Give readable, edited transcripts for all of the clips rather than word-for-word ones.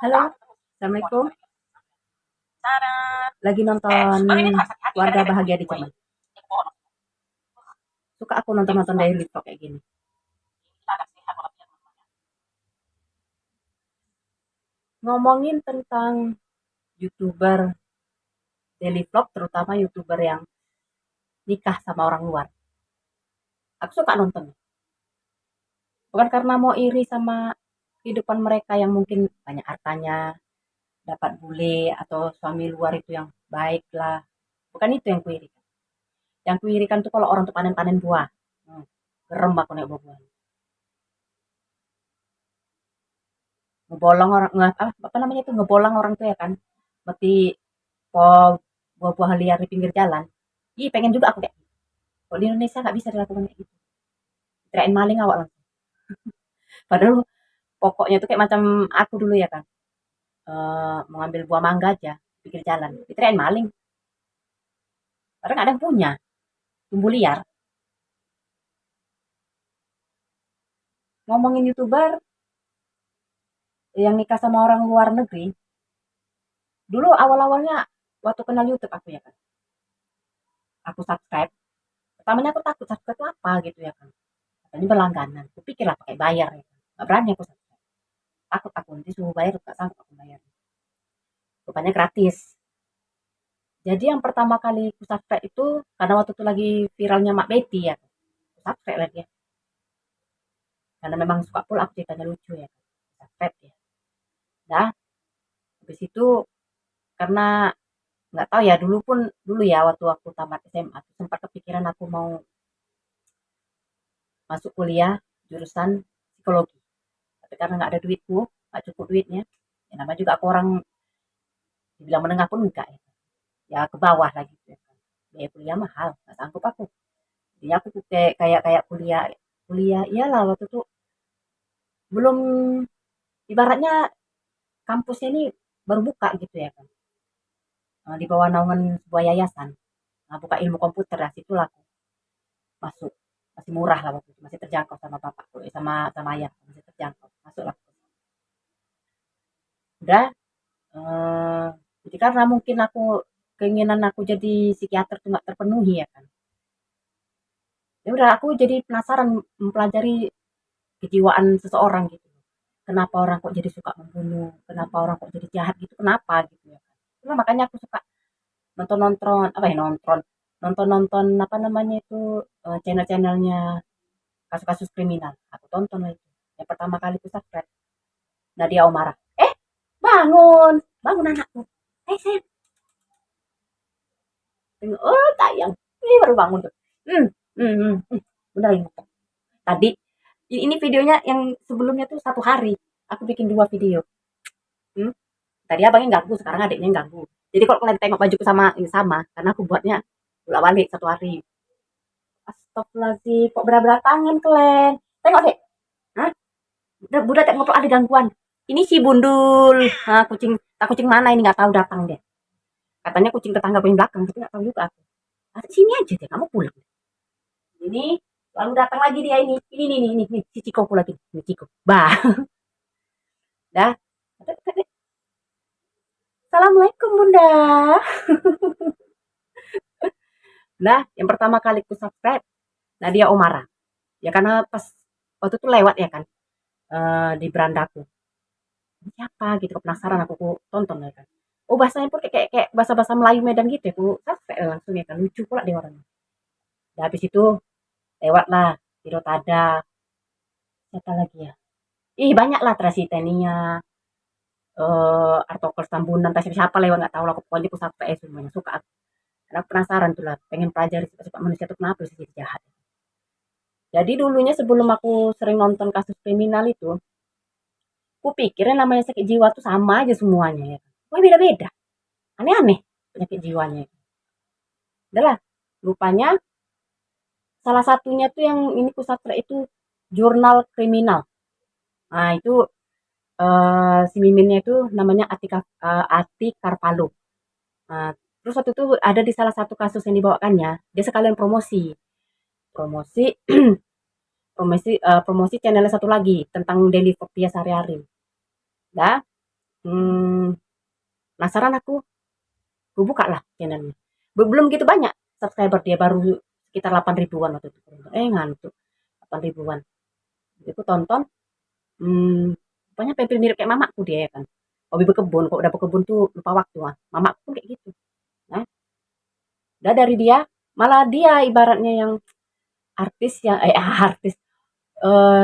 Halo, Assalamualaikum. Lagi nonton Keluarga Bahagia di Jerman. Suka aku nonton-nonton daily vlog kayak gini. Ngomongin tentang YouTuber daily vlog, terutama YouTuber yang nikah sama orang luar. Aku suka nonton. Bukan karena mau iri sama kehidupan mereka yang mungkin banyak hartanya, dapat bule atau suami luar itu yang baik lah. Bukan itu yang kuirikan. Yang kuirikan tuh kalau orang tuh panen-panen buah. Hmm, Gerem aku nek buah. Ngebolong orang apa namanya itu ngebolang orang tuh ya kan. Seperti buah-buah liar di pinggir jalan. Ih, pengen juga aku kayak gitu. Kok di Indonesia nggak bisa dilakukan kayak gitu. Kirain maling awak langsung. Padahal pokoknya itu kayak macam aku dulu ya kan. Mengambil buah mangga aja di pinggir jalan. Dikirain maling. Padahal nggak ada yang punya. Tumbuh liar. Ngomongin YouTuber yang nikah sama orang luar negeri. Dulu awal-awalnya waktu kenal YouTube aku ya kan. Aku subscribe. Pertamanya aku takut subscribe itu apa gitu ya kan. Katanya berlangganan. Aku pikir lah pakai bayar ya kan. Nggak berani aku subscribe. Takut aku nanti suruh bayar nggak sanggup aku bayar. Rupanya gratis. Jadi yang pertama kali aku subscribe itu karena waktu itu lagi viralnya Mak Betty ya. Aku subscribe lagi ya. Karena memang suka pula aku ceritanya lucu ya. Subscribe ya. Dah, habis itu karena nggak tahu ya dulu ya waktu aku tamat SMA sempat kepikiran aku mau masuk kuliah jurusan psikologi. Tapi karena nggak ada duitku, nggak cukup duitnya. Ya namanya juga aku orang dibilang menengah pun enggak ya. Ya ke bawah lagi gitu ya kan. Biaya kuliah mahal, nggak sanggup aku. Jadi aku tuh kayak kayak kayak kuliah kuliah iyalah waktu itu belum ibaratnya kampusnya ini baru buka gitu ya kan. Di bawah naungan sebuah yayasan. Nah, buka ilmu komputer lah situlah aku masuk. Masih murah lah waktu itu, masih terjangkau sama bapakku, sama sama ayah, masih terjangkau. Masuklah. Udah eh jadi karena mungkin aku keinginan aku jadi psikiater tuh nggak terpenuhi ya kan. Ya udah aku jadi penasaran mempelajari kejiwaan seseorang gitu. Kenapa orang kok jadi suka membunuh? Kenapa orang kok jadi jahat gitu? Kenapa gitu ya kan? Itulah makanya aku suka nonton-nonton apa ya nonton-nonton apa namanya itu channel-channelnya kasus-kasus kriminal. Aku tonton lah itu. Yang pertama kali aku subscribe Nadia Omara. Bangun, bangun anakku. Sayang. Oh tayang. Ini baru bangun tuh. Hmm, Bener ini. Tadi ini videonya yang sebelumnya tuh 1 hari. Aku bikin 2 video. Hmm, Tadi abangnya ganggu, sekarang adiknya yang ganggu. Jadi kalau kalian tengok bajuku sama ini sama, karena aku buatnya bolak balik 1 hari. Astagfirullahaladzim, kok berat-berat tangan kalian? Tengok deh. Hah? Budak tak ngobrol ada gangguan. Ini si Bundul. Nah, kucing mana ini nggak tahu datang deh. Katanya kucing tetangga paling belakang, tapi nggak tahu juga aku. Sini aja deh, kamu pulang. Ini lalu datang lagi dia ini. Ini si Ciko pula lagi. Ini Ciko. Bah, dah. Assalamualaikum Bunda. Nah, yang pertama kali ku subscribe Nadia Omara. Ya karena pas waktu itu lewat ya kan di berandaku. Ini siapa gitu penasaran aku tonton ya kan. Oh bahasanya pun kayak bahasa-bahasa Melayu Medan gitu ya. Aku subscribe langsung ya kan lucu pula dia orangnya. Nah, habis itu lewat lah Tiro Tada. Siapa lagi ya? Ih banyak lah Trasi Tenia, artikel Tambunan, entah siapa lewat nggak tahu lah. Pokoknya aku subscribe semuanya suka aku. Karena penasaran tuh lah, pengen pelajari sifat-sifat manusia itu kenapa sih jadi jahat. Jadi dulunya sebelum aku sering nonton kasus kriminal itu, aku pikir yang namanya sakit jiwa tuh sama aja semuanya ya. Wah beda-beda, aneh-aneh penyakit jiwanya. Udah lah, rupanya salah satunya tuh yang ini ku subscribe itu jurnal kriminal. Nah itu si miminnya itu namanya Ati Karpalo. Nah, terus waktu itu ada di salah satu kasus yang dibawakannya, dia sekalian promosi, promosi, promosi channelnya satu lagi tentang daily vlog dia sehari-hari. Dah, Penasaran aku buka lah channelnya. Belum gitu banyak subscriber dia, baru sekitar 8 ribuan waktu itu. Ngantuk, 8 ribuan. Jadi aku tonton, rupanya hampir mirip kayak mamaku dia ya kan. Hobi berkebun, kalau udah berkebun tuh lupa waktu. Mamaku pun kayak gitu. Nah, udah dari dia, malah dia ibaratnya yang artis yang artis,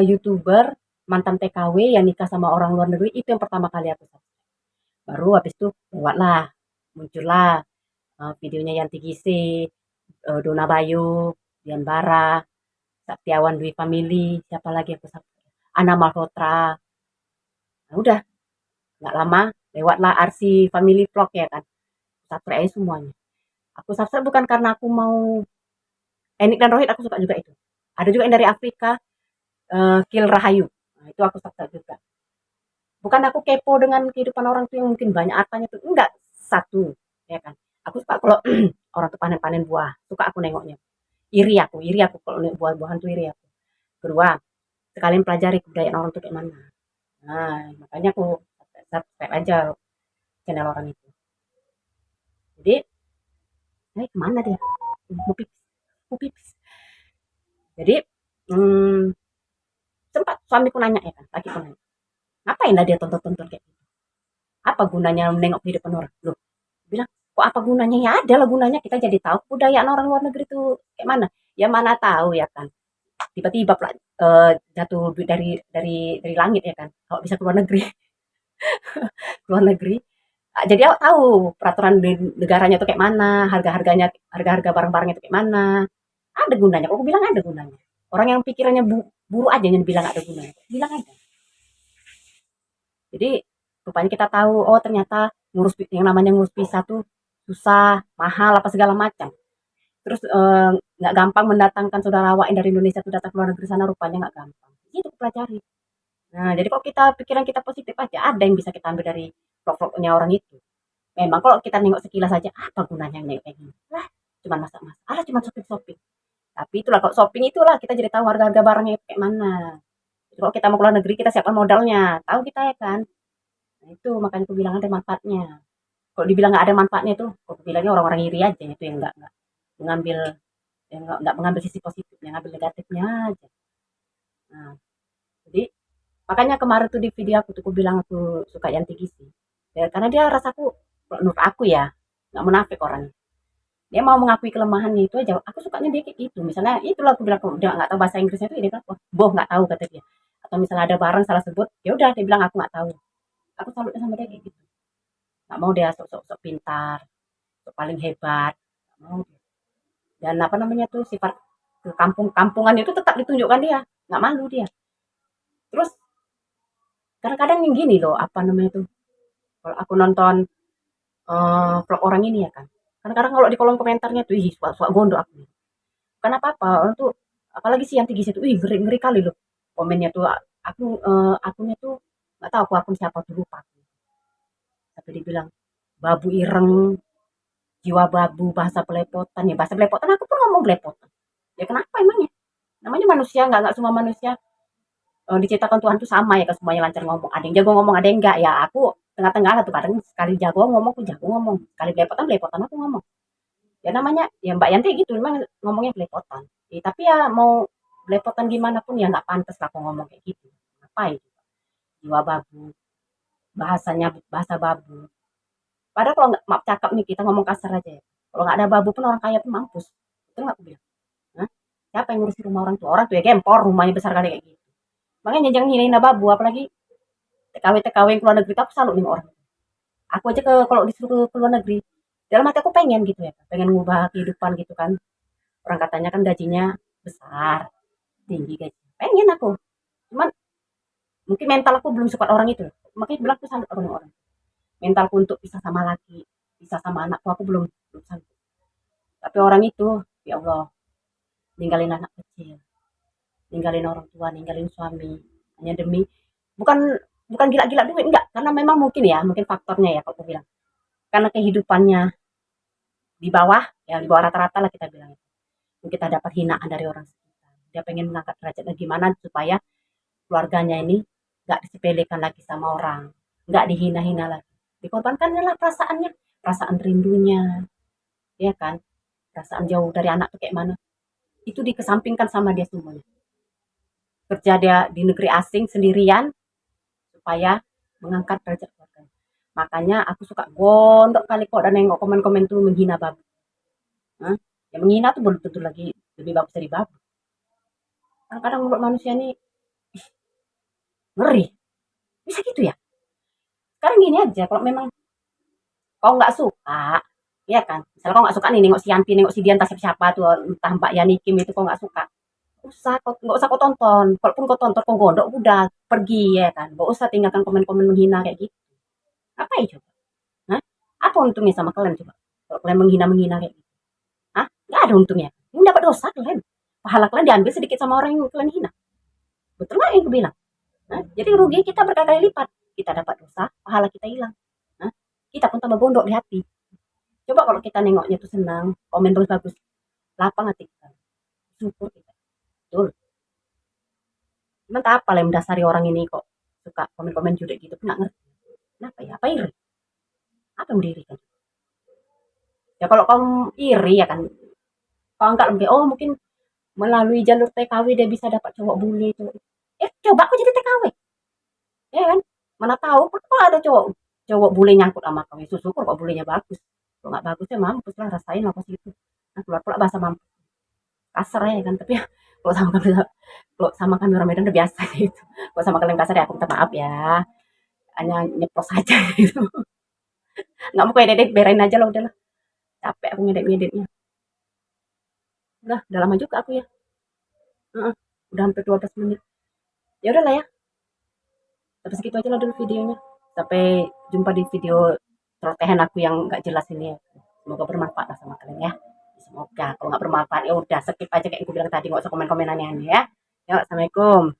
YouTuber mantan TKW yang nikah sama orang luar negeri, itu yang pertama kali aku subscribe. Baru habis itu lewatlah, muncullah videonya Yanti Gise, Dona Bayu, Dian Bara, Saktiawan Dwi Family, siapa lagi aku subscribe, Ana Malhotra. Nah, udah nggak lama lewatlah Arsi Family Vlog ya kan, subscribe aja semuanya. Aku subscribe bukan karena aku mau Enik dan Rohit, aku suka juga itu. Ada juga yang dari Afrika, Kil Rahayu. Nah, itu aku subscribe juga. Bukan aku kepo dengan kehidupan orang tuh yang mungkin banyak hartanya tuh, enggak, satu ya kan. Aku suka kalau orang tuh panen-panen buah, suka aku nengoknya. Iri aku kalau lihat buah-buahan tuh iri aku. Kedua, sekalian pelajari kebudayaan orang tuh kayak mana. Nah, makanya aku subscribe aja channel orang itu. Jadi, kemana dia? Mau pipis, mau pipis. Jadi, hmm, sempat suamiku nanya ya kan, lakiku nanya, ngapain lah dia tonton-tonton kayak gitu? Apa gunanya menengok kehidupan orang? Loh, bilang, kok apa gunanya? Ya ada lah gunanya, kita jadi tahu budaya orang luar negeri itu kayak mana. Ya mana tahu ya kan. Tiba-tiba jatuh dari langit ya kan. Kalau bisa keluar negeri, keluar negeri. Jadi awak tahu peraturan di negaranya itu kayak mana, harga-harga barang-barangnya itu kayak mana. Ada gunanya. Kok aku bilang ada gunanya. Orang yang pikirannya buruk aja yang bilang ada gunanya. Bilang ada. Jadi rupanya kita tahu, oh ternyata yang namanya ngurus visa tuh susah, mahal apa segala macam. Terus nggak gampang mendatangkan saudara awak yang dari Indonesia tuh datang ke luar negeri sana, rupanya nggak gampang. Itu pelajari. Nah, jadi kalau pikiran kita positif aja, ada yang bisa kita ambil dari vlog-vlognya orang itu. Memang kalau kita nengok sekilas aja, apa gunanya nengok kayak gini? Lah, cuma masak-masak. Alah, cuma shopping-shopping. Tapi itulah kalau shopping itulah kita jadi tahu harga-harga barangnya kayak mana. Jadi kalau kita mau keluar negeri, kita siapkan modalnya. Tahu kita ya kan? Nah, itu makanya aku bilang ada manfaatnya. Kalau dibilang nggak ada manfaatnya tuh, aku bilangnya orang-orang iri aja itu yang nggak mengambil, yang nggak mengambil sisi positifnya, ngambil negatifnya aja. Nah, jadi makanya kemarin tuh di video aku tuh aku bilang aku suka Yanti Gisi. Ya, karena dia rasaku, menurut aku ya, nggak munafik orangnya. Dia mau mengakui kelemahannya itu aja. Aku sukanya dia kayak gitu. Misalnya itulah aku bilang, dia nggak tahu bahasa Inggrisnya itu, dia bilang, wah, boh nggak tahu kata dia. Atau misalnya ada barang salah sebut, ya udah dia bilang aku nggak tahu. Aku salutnya sama dia kayak gitu. Nggak mau dia sok-sok pintar, sok paling hebat. Nggak mau. Dan apa namanya tuh sifat ke kampungan itu tetap ditunjukkan dia, nggak malu dia. Terus kadang-kadang yang gini loh, apa namanya tuh, kalau aku nonton vlog orang ini ya kan, kadang-kadang kalau di kolom komentarnya tuh, ih, suka gondok aku. Kenapa apa orang tuh, apalagi sih yang tinggi itu, ih, ngeri ngeri kali loh komennya tuh. Akunnya tuh nggak tahu aku akun siapa tuh, lupa. Tapi dibilang babu ireng, jiwa babu, bahasa belepotan. Ya bahasa belepotan, aku pun ngomong belepotan. Ya kenapa emangnya? Namanya manusia, nggak semua manusia diciptakan Tuhan tuh sama ya, kan semuanya lancar ngomong. Ada yang jago ngomong, ada yang enggak. Ya aku tengah-tengah lah tuh, kadang sekali jago ngomong aku jago ngomong, sekali belepotan aku ngomong. Ya namanya ya Mbak Yanti gitu, memang ngomongnya belepotan. Tapi ya mau belepotan gimana pun ya nggak pantas lah aku ngomong kayak gitu. Ngapain? Jiwa babu, bahasanya bahasa babu. Padahal kalau nggak, maaf cakap nih, kita ngomong kasar aja ya. Kalau nggak ada babu pun orang kaya pun mampus. Itu nggak aku bilang. Hah? Siapa yang ngurusin rumah orang tua? Orang tuh ya gempor, rumahnya besar kali kayak gitu. Makanya jangan hinain babu, apalagi TKW-TKW yang keluar negeri, aku salut nih orang. Aku aja kalau disuruh ke luar negeri, dalam hati aku pengen gitu ya, pengen ngubah kehidupan gitu kan. Orang katanya kan gajinya besar, tinggi gaji. Pengen aku. Cuman mungkin mental aku belum sekuat orang itu. Makanya bilang aku salut orang-orang. Mentalku untuk pisah sama laki, pisah sama anakku, aku belum sanggup. Tapi orang itu, ya Allah, ninggalin anak kecil, ninggalin orang tua, ninggalin suami, hanya demi, bukan bukan gila-gila duit, enggak, karena memang mungkin ya, mungkin faktornya ya kalau aku bilang, karena kehidupannya di bawah, ya di bawah rata-rata lah kita bilang, kita dapat hinaan dari orang sekitar, dia pengen mengangkat derajatnya gimana supaya keluarganya ini nggak disepelekan lagi sama orang, nggak dihina-hina lagi. Dikorbankan adalah perasaannya, perasaan rindunya, ya kan? Perasaan jauh dari anak tuh kayak mana? Itu dikesampingkan sama dia semuanya. Kerja dia di negeri asing sendirian supaya mengangkat derajat keluarga. Makanya aku suka gondok kali kok dan nengok komen-komen tuh menghina babu. Hah? Yang menghina tuh belum tentu lagi lebih bagus dari babu. Kadang-kadang mulut manusia ini ngeri. Bisa gitu ya? Sekarang gini aja, kalau memang kau nggak suka, ya kan? Misalnya kau nggak suka nih nengok si Yanti, nengok si Dian, entah siapa tuh, entah Mbak Yani Kim itu kau nggak suka. Nggak usah kau tonton. Kalaupun kau tonton, kau gondok udah pergi ya kan. Nggak usah tinggalkan komen-komen menghina kayak gitu. Apa ya coba? Hah? Apa untungnya sama kalian coba? Kalau kalian menghina-menghina kayak gitu. Hah? Nggak ada untungnya. Ini dapat dosa kalian. Pahala kalian diambil sedikit sama orang yang kalian hina. Betul nggak yang aku bilang? Hah? Jadi rugi kita berkali-kali lipat. Kita dapat dosa, pahala kita hilang. Hah? Kita pun tambah gondok di hati. Coba kalau kita nengoknya tuh senang, komen bagus-bagus, lapang hati kita. Syukur kita. Betul. Cuman tak apa lah yang mendasari orang ini kok suka komen-komen jurik gitu. Nggak ngerti. Kenapa ya? Apa iri? Apa yang dirikan? Ya kalau kamu iri ya kan, kalau enggak lebih, oh mungkin melalui jalur TKW dia bisa dapat cowok bule itu. Coba aku jadi TKW, ya kan? Mana tahu kok ada cowok cowok bule nyangkut sama kamu. Syukur kok bulenya bagus. Kalau nggak bagus ya mampus lah, rasain apa sih itu. Nah, keluar pula bahasa mampus. Kasar ya kan, tapi ya, kalau sama kami kalau sama kami orang Medan udah biasa gitu. Kalau sama kalian kasar ya aku minta maaf ya. Hanya nyeplos aja gitu. Nggak mau kayak dedek, berain aja lah udahlah. Capek aku ngedek-ngedeknya. Udah lama juga aku ya. Heeh, udah hampir 12 menit. Ya udahlah ya. Sampai segitu aja lah dulu videonya. Sampai jumpa di video celotehan aku yang nggak jelas ini ya. Semoga bermanfaat lah sama kalian ya. Semoga. Kalau nggak bermanfaat ya udah skip aja kayak yang aku bilang tadi. Nggak usah komen-komen aneh-aneh ya. Ya, assalamualaikum.